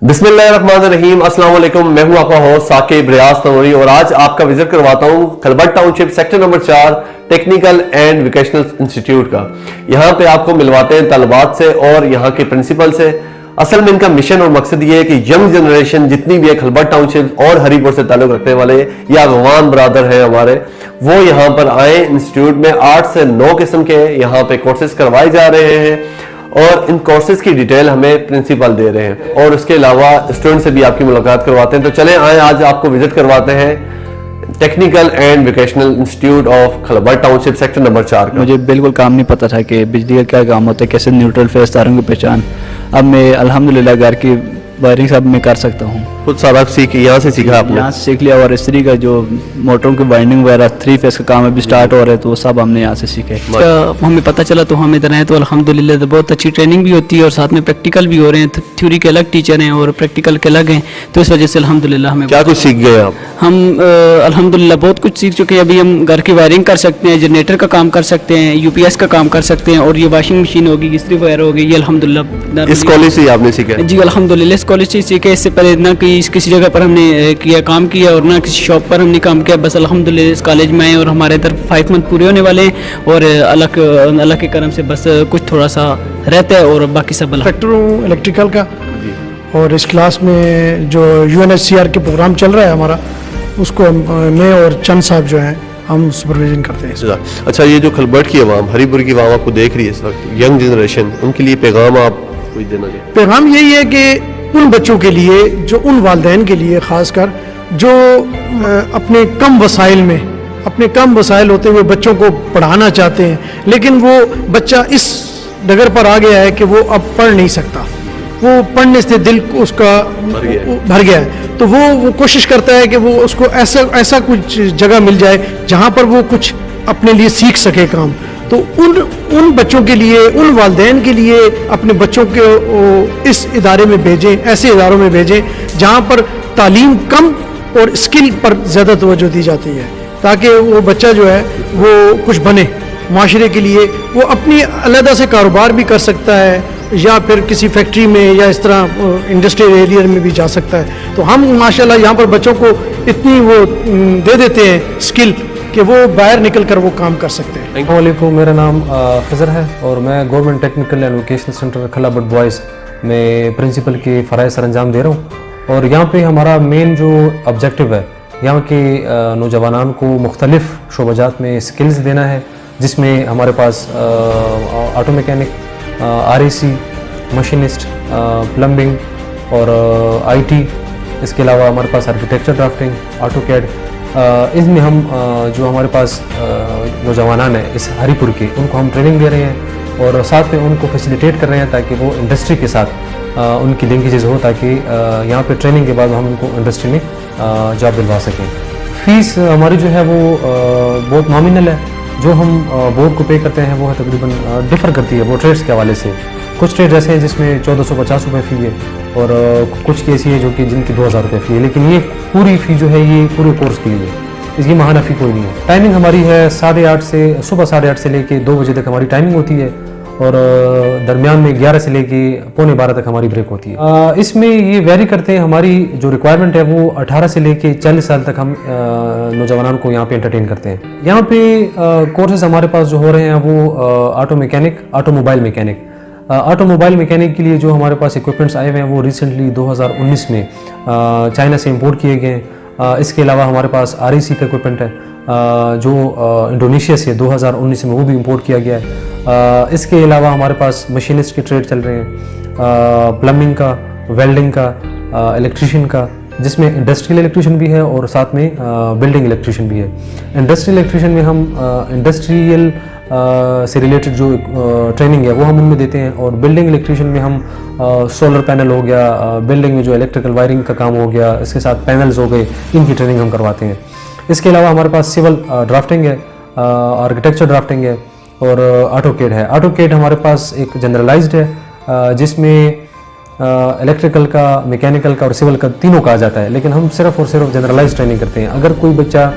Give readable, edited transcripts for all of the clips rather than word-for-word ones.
बिस्मिल्लाहिर्रहमानिर्रहीम, अस्सलाम वालेकुम। मैं हूं आपका होस्ट साकिब रियाज तनूरी और आज आपका विजिट करवाता हूं Khalabat township sector number 4 technical and vocational institute का। यहां पे आपको मिलवाते हैं तलबात से और यहां के प्रिंसिपल से। असल में इनका मिशन और मकसद ये है कि यंग जनरेशन जितनी भी है खलबट टाउनशिप और हरीपुर से ताल्लुक रखने वाले या अगवान ब्रादर हैं हमारे, वो यहाँ पर आए। इंस्टीट्यूट में 8 से 9 किस्म के यहाँ पे कोर्सेज करवाए जा रहे हैं और इन कोर्सेज की डिटेल हमें प्रिंसिपल दे रहे हैं और उसके अलावा स्टूडेंट से भी आपकी मुलाकात करवाते हैं। तो चलें आए, आज आपको विजिट करवाते हैं technical and vocational institute of Khalabat township sector number 4 का। मुझे बिल्कुल काम नहीं पता था कि बिजली का क्या काम होता है, कैसे न्यूट्रल फेस तारों की पहचान। अब मैं अल्हम्दुलिल्लाह घर की वायरिंग सब मैं कर सकता हूँ। खुद सारा सीख यहाँ से सीखा आपने? यहाँ से सीख लिया और इस्त्री का जो मोटरों की वाइंडिंग वगैरह 3 फेस का काम अभी स्टार्ट हो रहा है तो वो सब हमने यहाँ से सीखे। हमें पता चला तो हम इधर आए तो अल्हम्दुलिल्लाह तो बहुत अच्छी ट्रेनिंग भी होती है और साथ में प्रैक्टिकल भी हो रहे हैं। तो थ्योरी के अलग टीचर हैं और प्रैक्टिकल के अलग हैं, तो इस वजह से अल्हम्दुलिल्लाह हमें क्या कुछ सीख गए आप? हम अल्हम्दुलिल्लाह बहुत कुछ सीख चुके हैं। अभी हम घर की वायरिंग कर सकते हैं, जनरेटर का काम कर सकते हैं, यूपीएस का काम कर सकते हैं और ये वॉशिंग मशीन होगी, इस्त्री वगैरह होगी, ये अल्हम्दुलिल्लाह इस कॉलेज से आपने सीखा? जी अल्हम्दुलिल्लाह इस कॉलेज से सीखे। इससे पहले ना किसी जगह पर हमने किया काम किया और ना किसी शॉप पर हमने काम किया। बस अल्हम्दुलिल्लाह इस कॉलेज में आए और हमारे इधर 5 मंथ पूरे होने वाले हैं और अल्लाह के करम से बस कुछ थोड़ा सा रहता है और बाकी सब इंस्पेक्टर हूँ इलेक्ट्रिकल का। और इस क्लास में जो UNHCR के प्रोग्राम चल रहा है हमारा, उसको मैं और चंद साहब जो हैं हम सुपरविजन करते हैं। अच्छा, ये जो खलबट की आवाम, हरीपुर की आवाम आपको देख रही है इस वक्त, यंग जनरेशन, उनके लिए पैगाम आप कोई देना चाहिए? पैगाम यही है कि उन बच्चों के लिए, जो उन वालिदैन के लिए ख़ासकर जो अपने कम वसाइल होते हुए बच्चों को पढ़ाना चाहते हैं, लेकिन वो बच्चा इस डगर पर आ गया है कि वो अब पढ़ नहीं सकता, वो पढ़ने से दिल उसका भर गया है, तो वो कोशिश करता है कि वो उसको ऐसा कुछ जगह मिल जाए जहाँ पर वो कुछ अपने लिए सीख सके काम। तो उन बच्चों के लिए, उन वालिदैन के लिए अपने बच्चों को इस इदारे में भेजें, ऐसे इदारों में भेजें जहाँ पर तालीम कम और स्किल पर ज़्यादा तवज्जो दी जाती है, ताकि वो बच्चा जो है वो कुछ बने माशरे के लिए। वो अपनी अलहदा से कारोबार भी कर सकता है या फिर किसी फैक्ट्री में या इस तरह इंडस्ट्रियल एरिया में भी जा सकता है। तो हम माशाल्लाह यहाँ पर बच्चों को इतनी वो दे देते हैं स्किल कि वो बाहर निकल कर वो काम कर सकते हैं। अस्सलाम वालेकुम, मेरा नाम खज़र है और मैं government technical and vocational centre Khalabat boys में प्रिंसिपल के फ़राइज़ सर अंजाम दे रहा हूँ। और यहाँ पे हमारा मेन जो ऑब्जेक्टिव है, यहाँ के नौजवानों को मुख्तलिफ़ शोबाजात में स्किल्स देना है, जिसमें हमारे पास auto mechanic, RAC, machinist, plumbing और IT, इसके अलावा हमारे पास आर्किटेक्चर ड्राफ्टिंग, ऑटोकैड, इसमें हम जो हमारे पास नौजवान हैं इस हरीपुर के, उनको हम ट्रेनिंग दे रहे हैं और साथ में उनको फैसिलिटेट कर रहे हैं ताकि वो इंडस्ट्री के साथ उनकी लिंकेजेस हो, ताकि यहाँ पे ट्रेनिंग के बाद हम उनको इंडस्ट्री में जॉब दिलवा सकें। फ़ीस हमारी जो है वो बहुत नॉमिनल है। जो हम बोर्ड को पे करते हैं वो है तकरीबन डिफ़र करती है वो ट्रेड्स के हवाले से। कुछ ट्रेड ऐसे हैं जिसमें 1450 रुपये फ़ी है और कुछ ऐसी है जो कि जिनकी 2000 रुपये फ़ी है, लेकिन ये पूरी फ़ी जो है ये पूरे कोर्स के लिए, इसकी महाना फ़ी कोई नहीं है। टाइमिंग हमारी है 8:30 से सुबह 8:30 से लेके 2 बजे तक हमारी टाइमिंग होती है और दरमियान में 11 से लेके 11:45 तक हमारी ब्रेक होती है। इसमें ये वेरी करते हैं, हमारी जो रिक्वायरमेंट है वो 18 से लेके 40 साल तक हम नौजवानों को यहाँ पे एंटरटेन करते हैं। यहाँ पे कोर्सेज हमारे पास जो हो रहे हैं वो ऑटोमोबाइल मैकेनिक के लिए जो हमारे पास इक्विपमेंट्स आए हुए हैं वो रिसेंटली 2019 में चाइना से इंपोर्ट किए गए हैं। इसके अलावा हमारे पास RAC का इक्विपमेंट है जो इंडोनेशिया से 2019 में वो भी इंपोर्ट किया गया है। इसके अलावा हमारे पास मशीनिस्ट के ट्रेड चल रहे हैं, प्लम्बिंग का, वेल्डिंग का, इलेक्ट्रीशियन का, जिसमें इंडस्ट्रियल इलेक्ट्रीशियन भी है और साथ में बिल्डिंग इलेक्ट्रीशियन भी है। इंडस्ट्रियल इलेक्ट्रीशियन में हम इंडस्ट्रियल से रिलेटेड जो ट्रेनिंग है वो हम उनमें देते हैं और बिल्डिंग इलेक्ट्रीशियन में हम सोलर पैनल हो गया, बिल्डिंग में जो इलेक्ट्रिकल वायरिंग का काम हो गया, इसके साथ पैनल्स हो गए, इनकी ट्रेनिंग हम करवाते हैं। इसके अलावा हमारे पास सिविल ड्राफ्टिंग है, आर्किटेक्चर ड्राफ्टिंग है और ऑटोकैड है। ऑटोकैड हमारे पास एक जनरलाइज्ड है जिसमें इलेक्ट्रिकल का, मैकेनिकल का और सिविल का तीनों का आ जाता है, लेकिन हम सिर्फ और सिर्फ जनरलाइज ट्रेनिंग करते हैं। अगर कोई बच्चा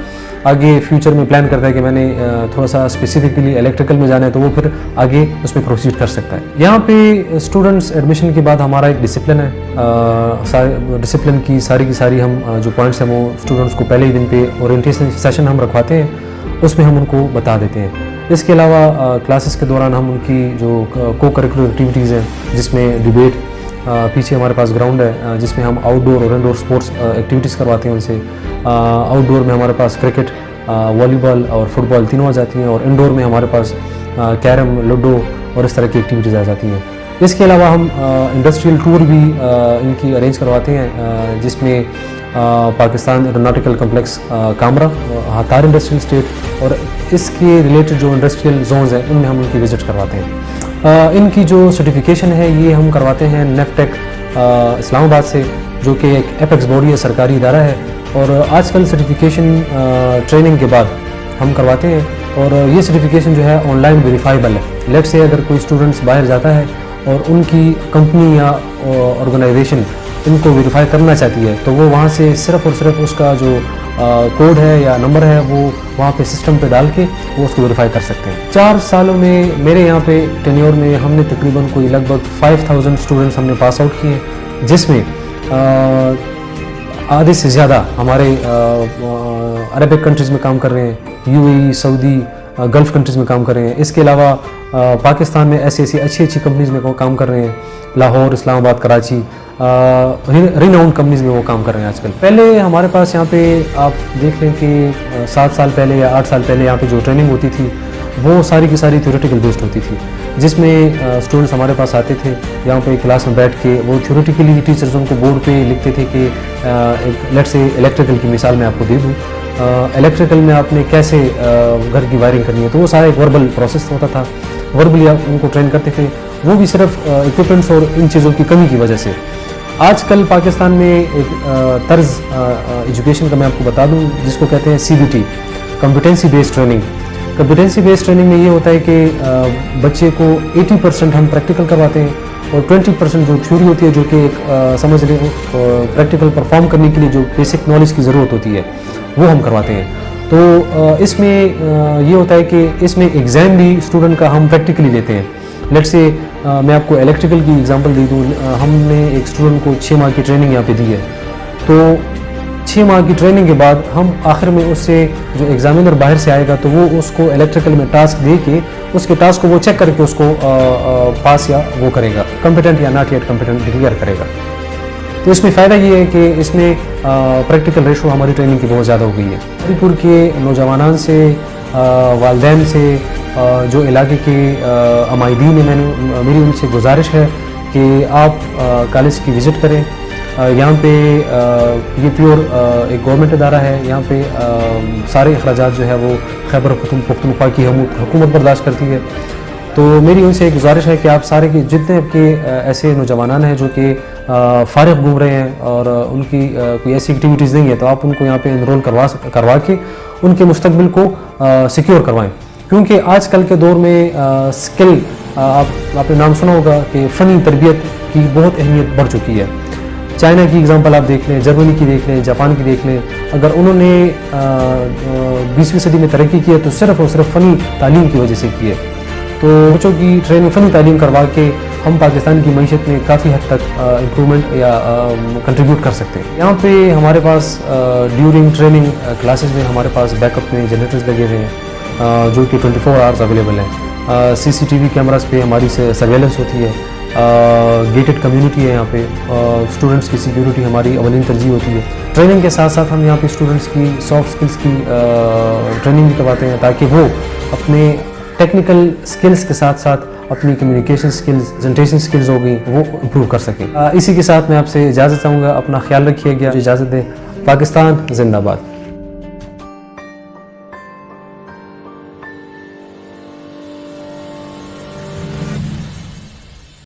آگے فیوچر میں پلان کرتا ہے کہ میں نے تھوڑا سا اسپیسیفکلی الیکٹریکل میں جانا ہے تو وہ پھر آگے اس میں پروسیڈ کر سکتا ہے. یہاں پہ اسٹوڈنٹس ایڈمیشن کے بعد ہمارا ایک ڈسپلن ہے. ڈسپلن کی ساری ہم جو پوائنٹس ہیں وہ اسٹوڈنٹس کو پہلے ہی دن پہ اورینٹیشن سیشن ہم رکھواتے ہیں, اس میں ہم ان کو بتا دیتے ہیں. اس کے علاوہ کلاسز کے دوران ہم ان کی جو کو کریکولر ایکٹیویٹیز ہیں جس میں ڈیبیٹ, پیچھے ہمارے پاس گراؤنڈ ہے جس میں ہم آؤٹ ڈور اور انڈور سپورٹس ایکٹیویٹیز کرواتے ہیں ان سے. آؤٹ ڈور میں ہمارے پاس کرکٹ, والی بال اور فٹ بال تینوں آ جاتی ہیں, اور انڈور میں ہمارے پاس کیرم, لوڈو اور اس طرح کی ایکٹیویٹیز آ جاتی ہیں. اس کے علاوہ ہم انڈسٹریل ٹور بھی ان کی ارینج کرواتے ہیں جس میں Pakistan aeronautical complex Kamra, Hattar industrial estate اور اس کے ریلیٹڈ جو انڈسٹریل زونز ہیں ان میں ہم ان کی وزٹ کرواتے ہیں. ان کی جو سرٹیفکیشن ہے یہ ہم کرواتے ہیں نیفٹیک اسلام آباد سے, جو کہ ایک ایپیکس باڈی ہے, سرکاری ادارہ ہے, اور آج کل سرٹیفکیشن ٹریننگ کے بعد ہم کرواتے ہیں. اور یہ سرٹیفکیشن جو ہے آن لائن ویریفائیبل ہے. لیٹ سے اگر کوئی اسٹوڈنٹس باہر جاتا ہے اور ان کی کمپنی یا آرگنائزیشن ان کو ویریفائی کرنا چاہتی ہے تو وہ وہاں سے صرف اور صرف اس کا جو کوڈ ہے یا نمبر ہے وہ وہاں پہ سسٹم پہ ڈال کے وہ اس کو ویریفائی کر سکتے ہیں. 4 سالوں میں میرے یہاں پہ ٹینیور میں ہم نے تقریباً کوئی لگ بھگ 5000 اسٹوڈنٹس ہم نے پاس آؤٹ کیے ہیں, جس میں آدھے سے زیادہ ہمارے عربک کنٹریز میں کام کر رہے ہیں, UAE, سعودی, گلف کنٹریز میں کام کر رہے ہیں. اس کے علاوہ پاکستان میں ایسی اچھی کمپنیز میں کام کر رہے ہیں, لاہور, اسلام آباد, کراچی, ریناؤنڈ کمپنیز میں وہ کام کر رہے ہیں آج کل. پہلے ہمارے پاس یہاں پہ آپ دیکھ لیں کہ 7 سال پہلے یا 8 سال پہلے یہاں پہ جو ٹریننگ ہوتی تھی وہ ساری کی ساری تھیوریٹیکل بیسڈ ہوتی تھی, جس میں اسٹوڈنٹس ہمارے پاس آتے تھے یہاں پہ کلاس میں بیٹھ کے وہ تھیوریٹیکلی ٹیچرز ان کو بورڈ پہ لکھتے تھے کہ لیٹ سے الیکٹریکل کی مثال میں آپ کو دے دوں, الیکٹریکل میں آپ نے کیسے گھر کی وائرنگ کرنی ہے, تو وہ سارا ایک وربل پروسیس ہوتا تھا, وربلی آپ ان کو ٹرین کرتے تھے, وہ بھی صرف ایکوپمنٹس اور ان چیزوں کی کمی کی وجہ سے. آج کل پاکستان میں ایک طرز ایجوکیشن کا میں آپ کو بتا دوں جس کو کہتے ہیں CBT, competency based training. Competency based training میں یہ ہوتا ہے کہ بچے کو 80% ہم پریکٹیکل کرواتے ہیں اور 20% جو تھیوری ہوتی ہے جو کہ ایک سمجھ لیں پریکٹیکل پرفارم کرنے کے لیے جو بیسک نالج کی ضرورت ہوتی ہے وہ ہم کرواتے ہیں. تو اس میں یہ ہوتا ہے کہ اس میں ایگزام بھی اسٹوڈنٹ کا ہم پریکٹیکلی لیتے ہیں. لیٹ سے میں آپ کو الیکٹریکل کی ایگزامپل دے دوں, ہم نے ایک اسٹوڈنٹ کو 6 ماہ کی ٹریننگ یہاں پہ دی ہے. تو 6 ماہ کی ٹریننگ کے بعد ہم آخر میں اس سے جو ایگزامینر باہر سے آئے گا تو وہ اس کو الیکٹریکل میں ٹاسک دے کے اس کے ٹاسک کو وہ چیک کر کے اس کو پاس یا وہ کرے گا, کمپیٹنٹ یا ناٹ یٹ کمپیٹنٹ ڈکلیئر کرے گا. تو اس میں فائدہ یہ ہے کہ اس میں پریکٹیکل ریشو ہماری ٹریننگ کی بہت زیادہ ہو گئی ہے. ہری پور کے نوجوانان سے, والدین سے, جو علاقے کے عمائدین ہیں, میری ان سے گزارش ہے کہ آپ کالج کی وزٹ کریں. یہاں پہ یہ پیور ایک گورنمنٹ ادارہ ہے, یہاں پہ سارے اخراجات جو ہے وہ خیبر پختونخوا کی حکومت برداشت کرتی ہے. تو میری ان سے ایک گزارش ہے کہ آپ سارے کے جتنے آپ کے ایسے نوجوانان ہیں جو کہ فارغ گھوم رہے ہیں اور ان کی کوئی ایسی ایکٹیویٹیز نہیں ہے تو آپ ان کو یہاں پہ انرول کروا کے ان کے مستقبل کو سیکیور کروائیں. کیونکہ آج کل کے دور میں اسکل, آپ نے نام سنا ہوگا کہ فنی تربیت کی بہت اہمیت بڑھ چکی ہے. چائنا کی ایگزامپل آپ دیکھ لیں, جرمنی کی دیکھ لیں, جاپان کی دیکھ لیں. اگر انہوں نے 20ویں صدی میں ترقی کی ہے تو صرف اور صرف فنی تعلیم کی وجہ سے کی ہے. تو بچوں کی ٹریننگ فنی تعلیم کروا کے ہم پاکستان کی معیشت میں کافی حد تک امپرومنٹ یا کنٹریبیوٹ کر سکتے ہیں. یہاں پہ ہمارے پاس ڈیورنگ ٹریننگ کلاسز میں ہمارے پاس بیک اپ میں جنریٹرز لگے ہوئے ہیں جو کہ 24 آورز اویلیبل ہیں. CCTV کیمراز پہ ہماری سرویلنس ہوتی ہے. گیٹڈ کمیونٹی ہے یہاں پہ. اسٹوڈنٹس کی سیکیورٹی ہماری اولین ترجیح ہوتی ہے. ٹریننگ کے ساتھ ساتھ ہم یہاں پہ اسٹوڈنٹس کی سافٹ اسکلس کی ٹریننگ بھی کرواتے ہیں تاکہ وہ اپنے ٹیکنیکل اسکلس کے ساتھ ساتھ اپنی کمیونیکیشن اسکلز, پریزنٹیشن اسکلز ہو گئی وہ امپروو کر سکیں. اسی کے ساتھ میں آپ سے اجازت چاہوں گا. اپنا خیال رکھیے گا. اجازت دیں. پاکستان زندہ باد.